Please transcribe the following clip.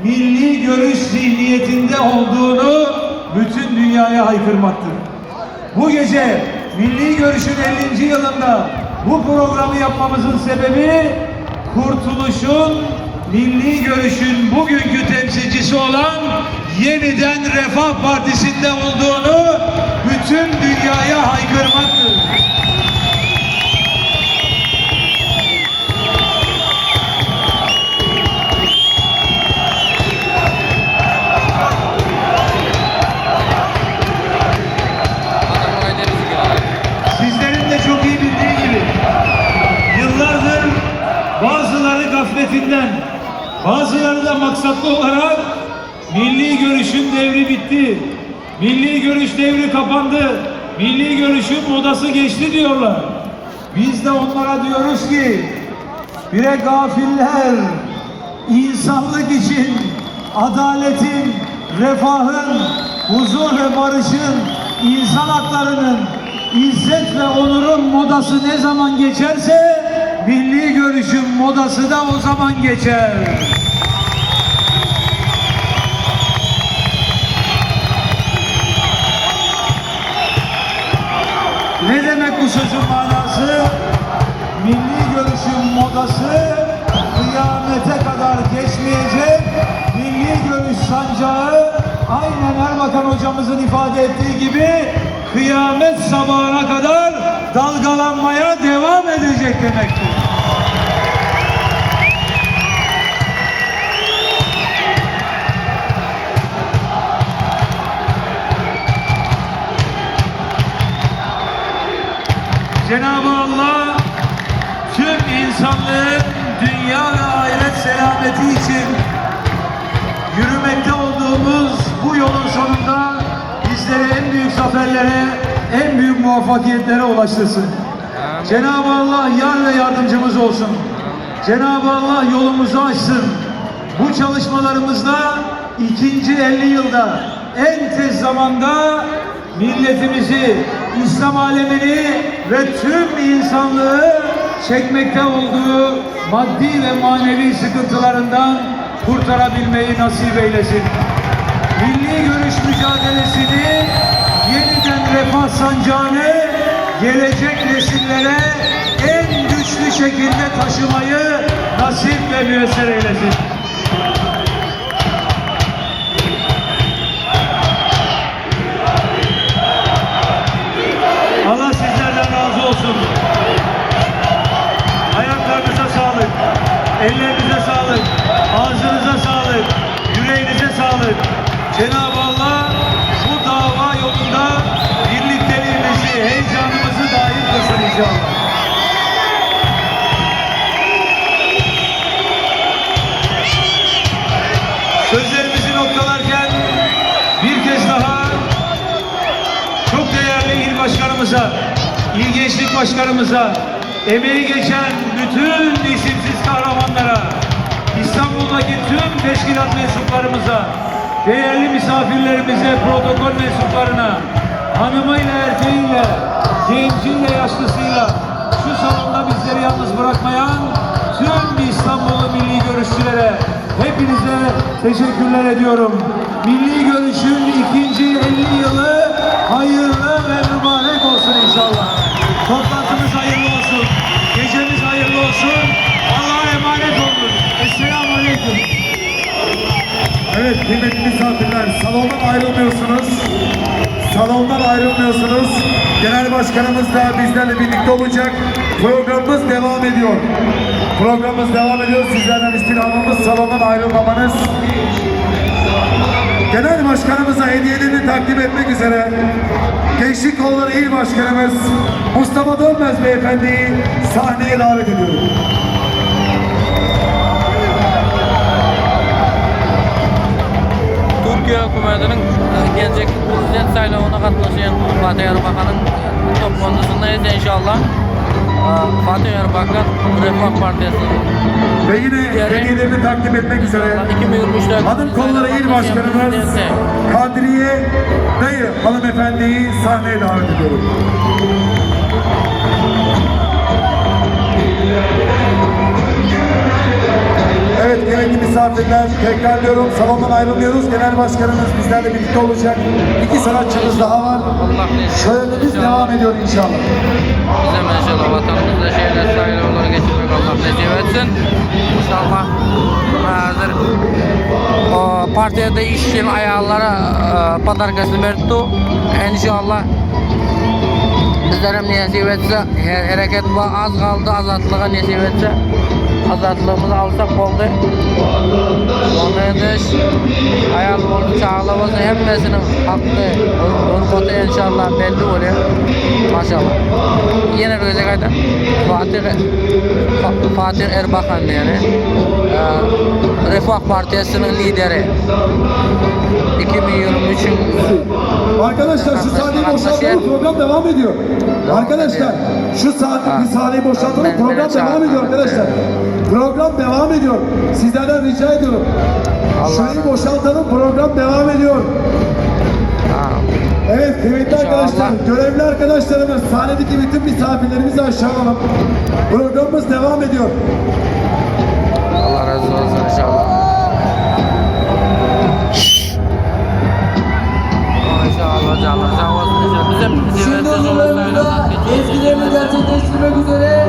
milli görüş zihniyetinde olduğunu bütün dünyaya haykırmaktır. Bu gece Milli Görüş'ün 50. yılında bu programı yapmamızın sebebi Kurtuluş'un, Milli Görüş'ün bugünkü temsilcisi olan Yeniden Refah Partisi'nde olduğunu bütün dünyaya haykırmaktır. Sizlerin de çok iyi bildiği gibi yıllardır bazıları gafletinden, bazıları da maksatlı olarak milli görüşün devri bitti, milli görüş devri kapandı, milli görüşün modası geçti diyorlar. Biz de onlara diyoruz ki bire gafiller, insanlık için adaletin, refahın, huzur ve barışın, insan haklarının, İzzet ve onurun modası ne zaman geçerse milli görüşün modası da o zaman geçer. Ne demek bu sözün manası? Milli görüşün modası kıyamete kadar geçmeyecek. Milli görüş sancağı aynen Erbakan hocamızın ifade ettiği gibi kıyamet sabahına kadar dalgalanmaya devam edecek demektir. Cenab-ı Allah tüm insanlığın dünya ve ahiret selameti için yürümekte olduğumuz bu yolun sonunda bizleri en büyük zaferlere, en büyük muvaffakiyetlere ulaştırsın. Cenab-ı Allah yar ve yardımcımız olsun. Cenab-ı Allah yolumuzu açsın. Bu çalışmalarımızda ikinci 50 yılda en tez zamanda milletimizi, İslam alemini ve tüm insanlığı çekmekte olduğu maddi ve manevi sıkıntılarından kurtarabilmeyi nasip eylesin. Milli görüş mücadelesini, yeniden refah sancağını gelecek nesillere en güçlü şekilde taşımayı nasip ve müyesser eylesin. Allah sizlerden razı olsun. Ayaklarınıza sağlık, ellerinize sağlık, ağzınıza sağlık, yüreğinize sağlık. Cenab-ı Allah bu dava yolunda birlikteliğimizi, heyecanımızı daim kılsın inşallah. Sözlerimizi noktalarken bir kez daha çok değerli il başkanımıza, il gençlik başkanımıza, emeği geçen bütün isimsiz kahramanlara, İstanbul'daki tüm teşkilat mensuplarımıza, değerli misafirlerimize, protokol mensuplarına, hanımıyla, erkeğiyle, genciyle, yaşlısıyla şu salonda bizleri yalnız bırakmayan tüm İstanbullu milli görüşçülere hepinize teşekkürler ediyorum. Milli görüşün ikinci 50 yılı hayırlı ve mübarek olsun inşallah. Toplantımız hayırlı olsun. Gecemiz hayırlı olsun. Allah'a emanet olun. Esselamu Aleyküm. Evet kıymetli misafirler, salondan ayrılmıyorsunuz. Salondan ayrılmıyorsunuz. Genel Başkanımız da bizlerle birlikte olacak. Programımız devam ediyor. Programımız devam ediyor. Sizlerden istirhamımız salondan ayrılmamanız. Genel Başkanımıza hediyelerini takdim etmek üzere Gençlik Kolları İl Başkanımız Mustafa Dönmez Beyefendi'yi sahneye davet ediyorum. Türkiye hükümetinin gelecek prezident saylavına katlaşan Fatih Erbakan'ın toplantısındayız inşallah. Fatih Erbakan Refah Partisi'nin Ve yine hediyelerini takdim etmek üzere 2023'te Hanım Kolları İl Başkanımız Kadriye Dayı hanımefendiyi sahneye davet ediyorum. Evet kıymetli misafirler, tekrar diyorum salondan ayrılmıyoruz. Genel başkanımız bizlerle birlikte olacak. 2 sanatçımız daha var. Allah neyse. Şölenimiz devam ediyor inşallah. Bize inşallah vatanımızda şeyler sayılarları geçirmek Allah nasip etsin. İnşallah hazır o partiyada işçinin ayarlara padarkasını verdi. İnşallah bizlerim nasip etse hareket bu az kaldı azatlığa nasip etse azatlığımızı alsak oldu. Sonra ediş ayar oldu çağlamızı hemmesinin hakkı hürmetı inşallah belli oluyor. Maşallah. Yine göze kaydan Fatih Erbakan yani Refah Partisi'nin lideri 2023'ün Arkadaşlar şu sahneyi boşaltalım, program devam ediyor. Arkadaşlar şu sahneyi boşaltalım, program devam ediyor arkadaşlar. Program devam ediyor. Sizlerden rica ediyorum. Şurayı boşaltalım, program devam ediyor. Evet kıymetli arkadaşlar, görevli arkadaşlarımız, sahnedeki bütün misafirlerimizi aşağı alalım. Programımız devam ediyor. Allah razı olsun inşallah. İnşallah canlar sağ olsun. Bizim Şimdi onlarımızda ezgilerini gerçekleştirmek üzere